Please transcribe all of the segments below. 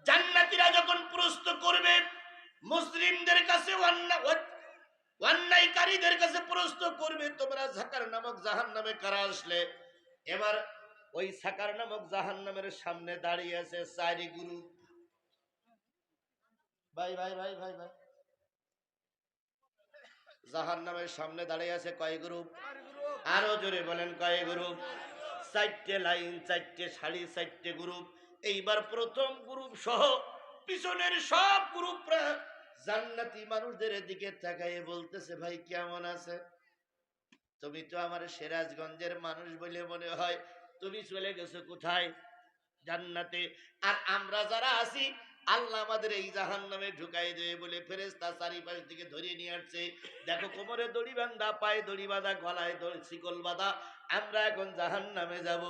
জান্নাতীরা যখন প্রশ্ন করবে মুসলিমদের কাছে, অন্যায়কারীদের কাছে প্রশ্ন করবে, তোমরা সাকার নামক জাহান্নামে কারা আসলে? এবার ওই সাকার নামক জাহান্নামের সামনে দাঁড়িয়ে আছে চারি গ্রুপ। ভাই ভাই ভাই ভাই ভাই, জাহান্নামের সামনে দাঁড়িয়ে আছে কয় গ্রুপ? আরো জোরে বলেন কয় গ্রুপ? চারটে লাইন, চারটে সারি, চারটে গ্রুপ। এইবার প্রথম গ্রুপ সহ পিছনের সব গ্রুপরা জান্নাতি মানুষদের দিকে তাকায় বলতেছে, ভাই কেমন আছে? তুমি তো আমার সিরাজগঞ্জের মানুষ বলে মনে হয়, তুমি চলে গেছো কোথায়? জান্নাতে। আর আমরা যারা আছি, আল্লাহ আমাদের এই জাহান্নামে ঢুকাই দেবে বলে ফেরেশতা চারিপাশ দিকে ধরিয়ে নিয়ে আসছে। দেখো, কোমরে দড়ি বাঁধা, পায়ে দড়ি বাঁধা, গলায় দড়ি শিকল বাঁধা, আমরা এখন জাহান্নামে যাব।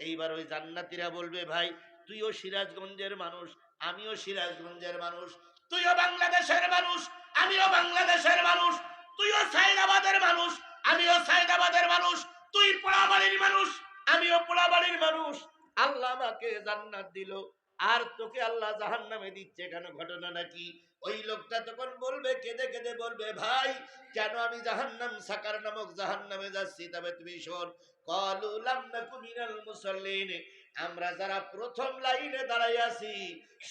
এইবার ওই জান্নাতীরা বলবে, ভাই তুইও সিরাজগঞ্জের মানুষ, আমিও সিরাজগঞ্জের মানুষ, তুইও বাংলাদেশের মানুষ, আমিও বাংলাদেশের মানুষ, তুইও সাইদাবাদের মানুষ, আমিও সাইদাবাদের মানুষ, তুই পোড়াবাড়ির মানুষ, আমিও পোড়াবাড়ির মানুষ। আল্লাহ আমাকে জান্নাত দিল, আর তোকে আল্লাহ জাহান্নামে দিচ্ছে কেন? ঘটনাটা কি? ওই লোকটা তখন বলবে, কেঁদে কেঁদে বলবে, ভাই কেন আমি জাহান্নাম, সাকার নামক জাহান্নামে যাচ্ছি? তবে তুমি শোন, ক্বালু লাম নাকু মিনাল মুসাল্লিন, আমরা যারা প্রথম লাইনে দাঁড়াই আছি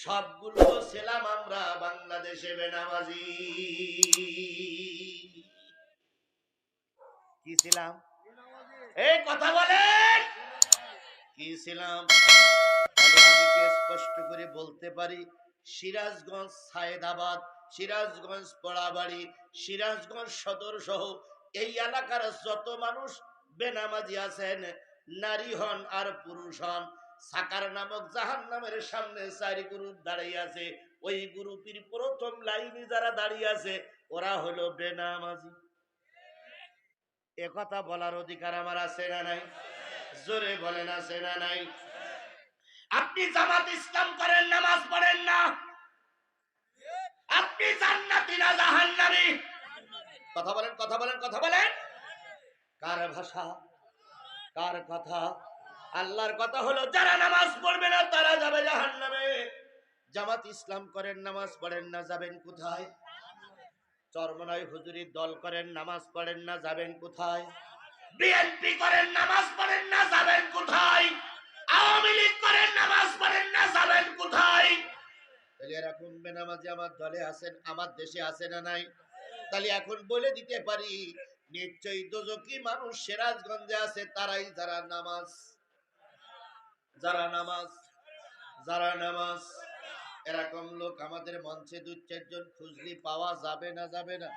সবগুলো ছিলাম আমরা বাংলাদেশে বেনামাজি। কি ছিলাম? এই কথা বলেন, কি ছিলাম? আমি কি স্পষ্ট করে বলতে পারি, সিরাজগঞ্জ, সায়েদাবাদ, সিরাজগঞ্জ, পোড়াবাড়ি, সিরাজগঞ্জ সদর সহ এই এলাকার যত মানুষ বেনামাজি আছেন, নারী হন আর পুরুষ হন, সাকার নামক জাহান্নামের সামনে চারি গ্রুপ দাঁড়িয়ে আছে। ওই গ্রুপের প্রথম লাইনে যারা দাঁড়িয়ে আছে ওরা হলো বেনামাজি। এ কথা বলার অধিকার আমার আছে না নাই? জোরে বলেন, আছে না নাই? আপনি জামাত ইসলাম করেন, নামাজ পড়েন না, আপনি জান্নাতি না জাহান্নামী? কথা বলেন, কথা বলেন, কথা বলেন। কার ভাষা, কার কথা? আল্লাহর কথা হলো, যারা নামাজ পড়বে না তারা যাবে জাহান্নামে। জামাত ইসলাম করেন, নামাজ পড়েন না, যাবেন কোথায়? চরমনাই হুজুরির দল করেন, নামাজ পড়েন না, যাবেন কোথায়? বিএনপি করেন, নামাজ পড়েন না, যাবেন কোথায়? আওয়ামী লীগ করেন, নামাজ পড়েন না, যাবেন কোথায়? তাহলে এরকম বেনামাজি আমার দলে আছেন, আমার দেশে আছে না নাই? তাহলে এখন বলে দিতে পারি, নিশ্চয়ই দোজকি মানুষ সিরাজগঞ্জে আছে, তারাই যারা নামাজ, যারা নামাজ, যারা নামাজ। এরকম লোক আমাদের মঞ্চে দুই চারজন খুঁজলি পাওয়া যাবে না যাবে না?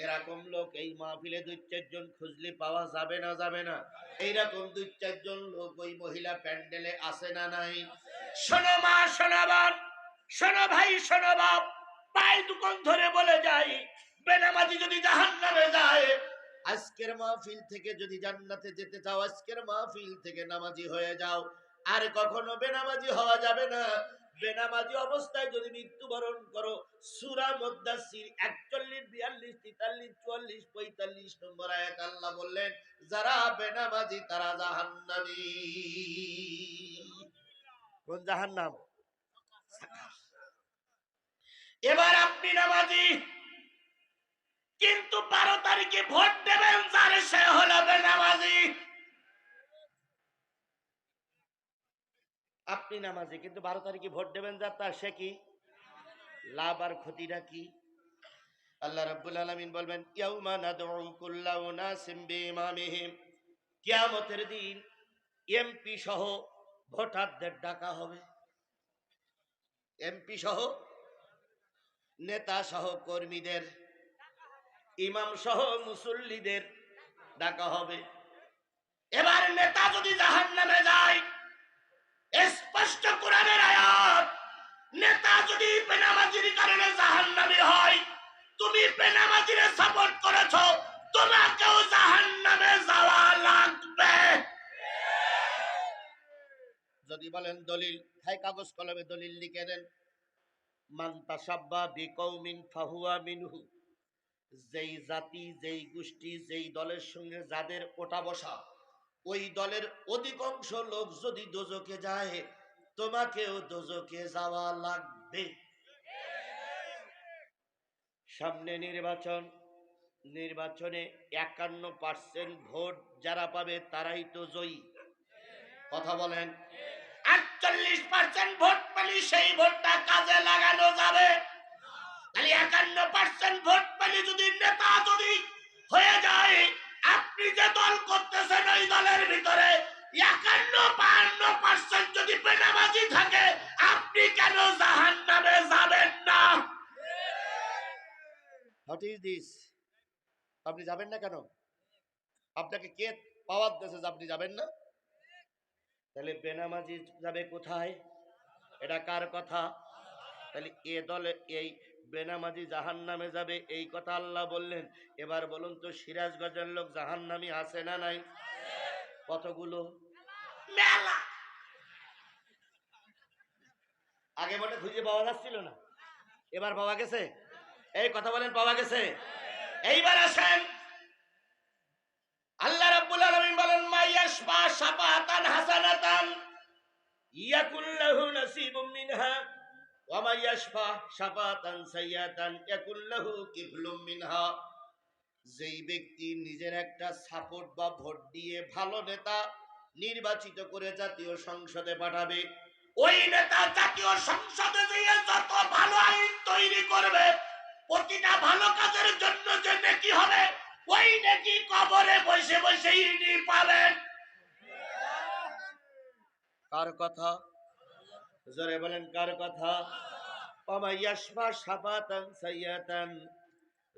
এরকম লোক এই মাহফিলে দুই চারজন খুঁজলি পাওয়া যাবে না যাবে না? এইরকম দুই চারজন লোক ওই মহিলা প্যান্ডেলে আছে না নাই? শোনো মা, শোনো বোন, শোনো ভাই, শোনো বাপ, পায়ে দুকন ধরে বলে যাই, বেনামাজি যদি জাহান্নামে যায়, আজকের মাহফিল থেকে যদি জান্নাতে যেতে চাও, আজকের মাহফিল থেকে নামাজি হয়ে যাও, আর কখনো বেনামাজি হওয়া যাবে না। বেনামাজি অবস্থায় যদি মৃত্যুবরণ করো, সূরা মুদ্দাসসির 41, 42, 43, 44, 45 নম্বর আয়াত আল্লাহ বললেন, যারা বেনামাজি তারা জাহান্নামী। কোন জাহান্নাম? এবার আপনি নামাজি, কিন্তু 12 তারিখে ভোট দেবেন যার, সে হলো বেনামাজি। আপনি নামাজি, কিন্তু 12 তারিখে ভোট দেবেন যার, তার সে কি? লাভ আর ক্ষতিটা কি? আল্লাহ রাব্বুল আলামিন বলবেন, ইয়াউমা নাদউ কুল্লা উনাসিম বিইমামিহিম, কিয়ামতের দিন এমপি সহ ভোটারদের ডাকা হবে। এমপি সহ, নেতা সহ কর্মীদের, ইমাম সহ মুসল্লিদের ডাকা হবে। এবার নেতা যদি জাহান্নামে যায়, স্পষ্ট কোরআনের আয়াত, নেতা যদি বেনামাজির কারণে জাহান্নামী হয়, তুমি বেনামাজিরে সাপোর্ট করেছো, তোমাকেও জাহান্নামে যাওয়া লাগবে। যদি বলেন দলিল, তাই কাগজ কলমে দলিল লিখে দেন। মান তাসাব্বা বিকৌমিন ফাহুয়া মিনহু, যেই জাতি, যেই গোষ্ঠী, যেই দলের সঙ্গে যাদের ওঠা বসা, ওই দলের অধিকাংশ লোক যদি দোজখে যায়, তোমাকেও দোজখে যাওয়া লাগবে। সামনে নির্বাচন, নির্বাচনে 51% ভোট যারা পাবে তারাই তো জয়ী। কথা বলেন। 48% ভোট পেলে সেই ভোটটা কাজে লাগানো যাবে। তাহলে 51% ভোট পেলে যদি নেতা যদি হয়ে যায়, আপনি যে দল করতেছেন ওই দলের ভিতরে 51-52% যদি বেনামাজি থাকে, আপনি কেন জাহান্নামে যাবেন না? What is this? আপনি যাবেন না কেন? আপনাকে কে পাওয়ার দিয়েছে যে আপনি যাবেন না? তাহলে বেনামাজি যাবে কোথায়? এটা কার কথা? তাহলে এ দলে এই বেনামাজি জাহান্নামে যাবে, এই কথা আল্লাহ বললেন। এবার বলুন তো সিরাজগঞ্জের লোক জাহান্নামী আছে না নাই? কতগুলো? মেলা। আগে মনে খুঁজে পাওয়া যাচ্ছিল না, এবার পাওয়া গেছে। এই কথা বলেন, পাওয়া গেছে। এইবার আসেন, আল্লাহ রাব্বুল আলামিন বলেন মাইয়াশফা শাফাতান হাসানাতান ইয়াকুল লাহু নাসিবুম মিনহা ওয়া মাইয়াশফা শাফাতান সাইয়াতান ইয়াকুল লাহু কিফলুম মিনহা। যেই ব্যক্তি নিজের একটা সাপোর্ট বা ভোট দিয়ে ভালো নেতা নির্বাচিত করে জাতীয় সংসদে পাঠাবে, ওই নেতা জাতীয় সংসদে গিয়ে যত ভালো আইন তৈরি করবে, প্রতিটা ভালো কাজের জন্য যে নেকি হবে, ওই নেকি কবরে বসে বসে ইনি পাবেন। কার কথা? জোরে বলেন, কার কথা? পামাইয়াশফা শাফাতান সাইয়াতান।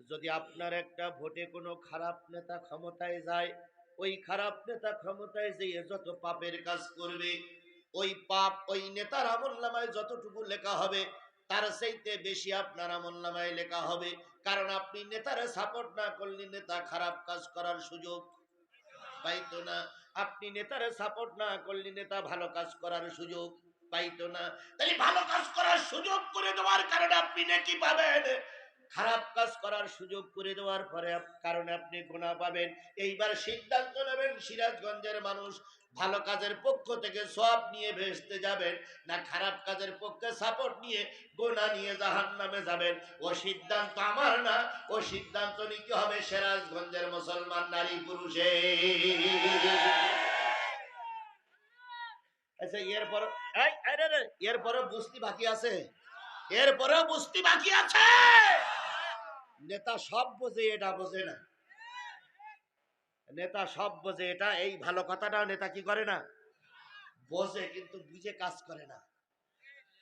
যদি আপনার একটা ভোটে কোনো খারাপ নেতা ক্ষমতায় যায়, ওই খারাপ নেতা ক্ষমতায় যেয়ে যত পাপের কাজ করবে, ওই পাপ ওই নেতার আমলনামায় যতটুকু লেখা হবে তার চাইতে বেশি আপনার আমলনামায় লেখা হবে। কারণ আপনি নেতারে সাপোর্ট না করলে নেতা খারাপ কাজ করার সুযোগ পাইতো না। আপনি নেতারে সাপোর্ট না করলে নেতা ভালো কাজ করার সুযোগ পাইতো না। তাহলে ভালো কাজ করার সুযোগ করে দেওয়ার কারণে আপনি নেকি পাবেন, খারাপ কাজ করার সুযোগ করে দেওয়ার পরে কারণে আপনি গুনাহ পাবেন। এইবার সিদ্ধান্ত নেবেন সিরাজগঞ্জের মানুষ, ভালো কাজের পক্ষ থেকে সওয়াব নিয়ে ভেস্তে যাবেন, না খারাপ কাজের পক্ষে সাপোর্ট নিয়ে গুনাহ নিয়ে জাহান্নামে যাবেন। ও সিদ্ধান্ত আমার না, ও সিদ্ধান্ত নিতে হবে সিরাজগঞ্জের মুসলমান নারী পুরুষে। আচ্ছা, এরপর এরপরও বুঝতে বাকি আছে, এরপরেও বুঝতে বাকি আছে। নেতা সব বোঝে, এটা বোঝে না। নেতা সব বোঝে, এটা এই ভালো কথাটা নেতা কি করে না, বোঝে, কিন্তু বুঝে কাজ করে না।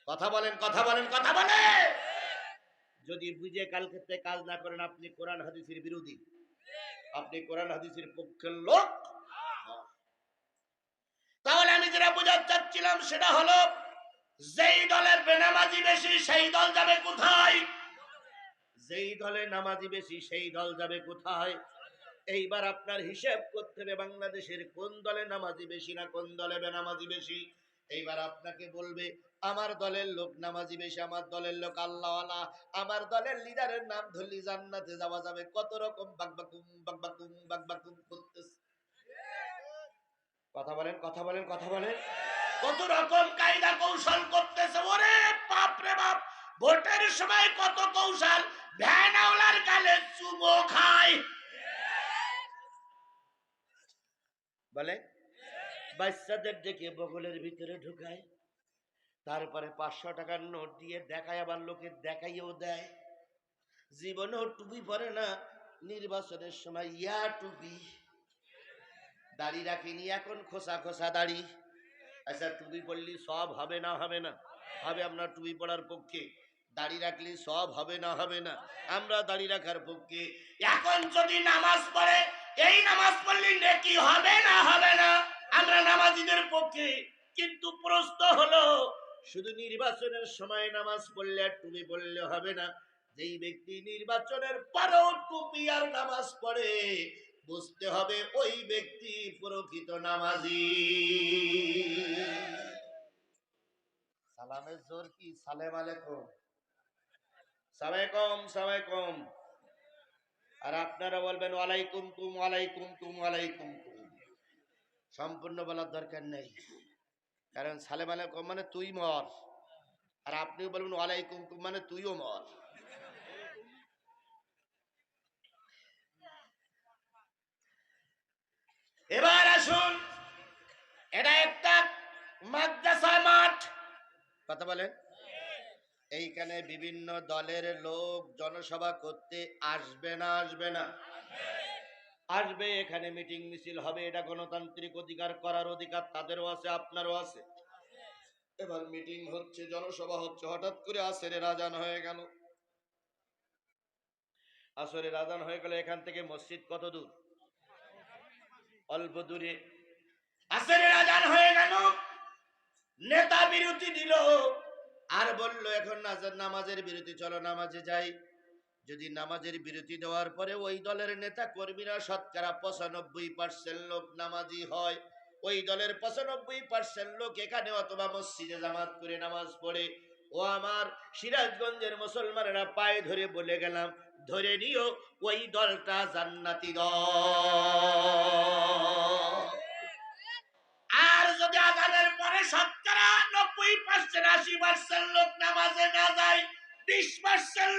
কথা বলেন, কথা বলেন, কথা বলে। যদি বুঝে কাল ক্ষেত্রে কাজ না করেন, আপনি কোরআন হাদিসের বিরোধী, আপনি কোরআন হাদিসের পক্ষের লোক। তাহলে আমি যেটা বোঝাতে চাচ্ছিলাম সেটা হলো, যেই দলের বেনামাজি বেশি সেই দল যাবে কোথায়? যেই দলে নামাজি বেশি সেই দল যাবে কোথায়? এইবার আপনার হিসাব করতে হবে বাংলাদেশের কোন দলে নামাজি বেশি না কোন দলে বেনামাজি বেশি। এইবার আপনাকে বলবে আমার দলের লোক নামাজি বেশি, আমার দলের লোক আল্লাহওয়ালা, আমার দলের লিডারের নাম ধরলি জান্নাতে যাওয়া যাবে। কত রকম বাকবাকুম বাকবাকুম বাকবাকুম করতেছে। কথা বলেন, কথা বলেন, কথা বলেন। কত রকম কায়দা কৌশল করতেছে। ওরে বাপ রে বাপ, ভোটের সময় কত কৌশল। ভ্যানওয়ালার গালে চুমো খায়, বলে বাচ্চাদের ডেকে বগলের ভিতরে ঢুকায়, তারপরে 500 টাকার নোট দিয়ে দেখায়, আবার লোকে দেখাইও দেয়। জীবনেও টুপি পরে না, নির্বাচনের সময় ইয়া টুপি, দাড়ি রাখিনি, এখন খোসা খোসা দাড়ি। আচ্ছা, টুপি পড়লি সব হবে না হবে না? হবে। আমরা টুপি পড়ার পক্ষে। দাড়ি রাখলি সব হবে না হবে না? আমরা দাড়ি রাখার পক্ষে। এখন যদি নামাজ পড়ে, এই নামাজ পড়লি নেকি হবে না হবে না? আমরা নামাজিদের পক্ষে। কিন্তু প্রশ্ন হলো, শুধু নির্বাচনের সময় নামাজ পড়লে আর টুপি পড়লে হবে না। যেই ব্যক্তি নির্বাচনের পরেও টুপি আর নামাজ পড়ে, বুঝতে হবে ওই ব্যক্তি প্রকৃত নামাজি। সালামের জোর কি? সালেম আলাইকুম, সালাইকুম, সালাইকুম। আর আপনারা বলবেন ওয়ালাইকুম কুম, ওয়ালাইকুম কুম, ওয়ালাইকুম কুম। সম্পূর্ণ বলার দরকার নেই। কারণ সালেম আলাইকুম মানে তুই মর, আর আপনিও বলবেন ওয়ালাইকুম মানে তুইও মর। এবার আসুন, এটা একটা মাদ্রাসা মাঠ, কথা বলেন। এইখানে বিভিন্ন দলের লোক জনসভা করতে আসবে না আসবে না? আসবে। এখানে মিটিং মিছিল হবে, এটা গণতান্ত্রিক অধিকার, করার অধিকার তাদেরও আছে, আপনারও আছে। এবার মিটিং হচ্ছে, জনসভা হচ্ছে, হঠাৎ করে আসরের আজান হয়ে গেল। আসরের আজান হয়ে গেল, এখান থেকে মসজিদ কত দূর? অল্প দূরে। আসরের আজান হয়ে গেল, নেতা বিরতি দিল আর বলল এখন নামাজের বিরতি, চলো নামাজে যাই। যদি নামাজের বিরতি দেওয়ার পরে ওই দলের নেতা কর্মীরা শতকরা 95% লোক নামাজি হয়, ওই দলের 95% লোক এখানে অথবা মসজিদে জামাত করে নামাজ পড়ে, ও আমার সিরাজগঞ্জের মুসলমানেরা পায়ে ধরে বলে গেলাম, ধরে নিও ওই দলটা জান্নাতি দল। আর যদি আজানের পরে শতকরা 90% 80% লোক নামাজে না যায়, 20%